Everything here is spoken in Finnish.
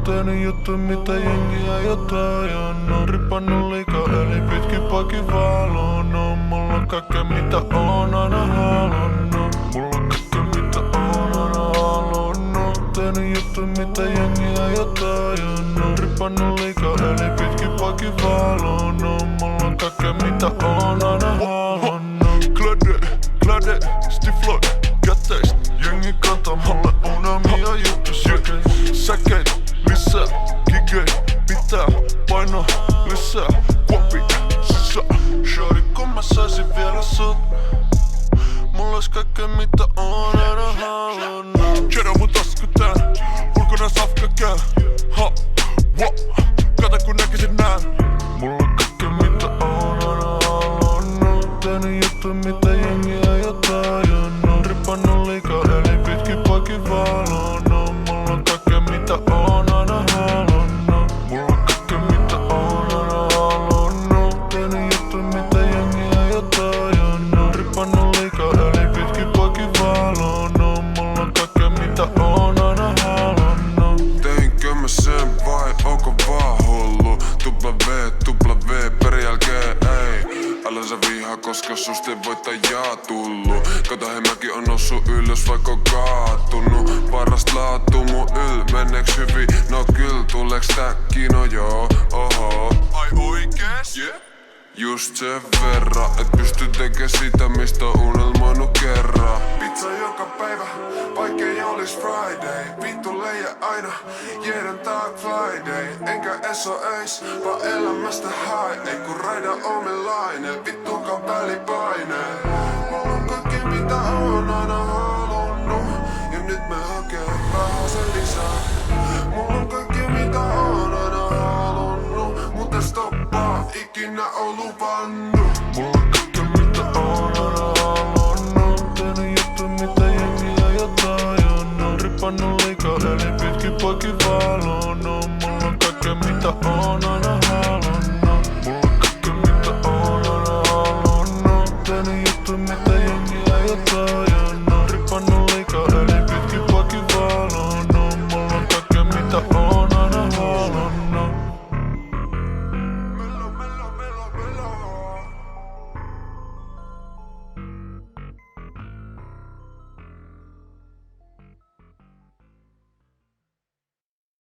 Tehnyt juttu mitä jengiä jo tajannut. Ripannut liikaa eli pitkin poikin valonnut. Mulla on kaikkea mitä oon aina halunnut. Mulla on kaikkea mitä oon aina halunnut. Tehnyt juttu mitä jengiä jo tajannut. Ripannut liikaa eli pitkin poikin valonnut. Mulla on kaikkea mitä oon aina halunnut. Klade, stifloi, käteistä. Jengi kantaa mulle unelmia juttu säkeit, lisää, gigei, pitää painoa, lisää, kuoppi, sisään. Shorty kun mä saisin vielä sut. Mulla ois kaikkea mitä oon aina halunnut. Tiedä mun tasku tää, ulkona safka käy. Ha, wa, kato kun näkisin nää. Mulla on kaikkea mitä oon aina halunnut. Tehnyt juttu mitä jengiä jo tajunnut. Ripannut liikaa eli pitkin poikin valonnut. Mulla on kaikkea mitä oon aina halunnut. Mulla on kaikkea mitä oon aina halunnut. Tehnyt juttu mitä jengiä jo tajunnut. Ripannut liikaa eli pitkin poikin valonnut. Mulla on kaikkea mitä oon aina halunnut. Teinkö mä sen vai onko vaan hullu? W, perin jälkeen ei. Älä sä vihaa koska susta ei voittajaa tullu. Kato hei mäkin on noussut ylös vaikka on kaatunut. Parasta laatu mun meneeks hyvin? No kyl tuleeks täkki? No joo, oho. Ai oikees? Yeah. Just sen verran, et pysty tekee sitä mistä on unelmoinut kerran. Pizza joka päivä, vaikkei olis Friday. Vittu leijä aina, jeden tag Friday. Enkä edes oo eis, vaan elämästä high. Ei kun raida omilainen, vittukaan välipaineen. Mulla on kaikki mitä oon aina halunnut. Ja nyt me hakee vähän sen lisää. Mulla on kaikki mitä oon aina halunnut. Mut en stoppaa, ikinä oo lupannut. Mulla on kaikkea mitä oon aina halunnut. Tehnyt juttu mitä jengiä jo tajunnut. Ripannut liikaa eli pitkin poikin valonnut. Mulla on kaikkea mitä oon aina halunnut. Mulla on kaikkea mitä oon aina halunnut. Tehnyt juttu mitä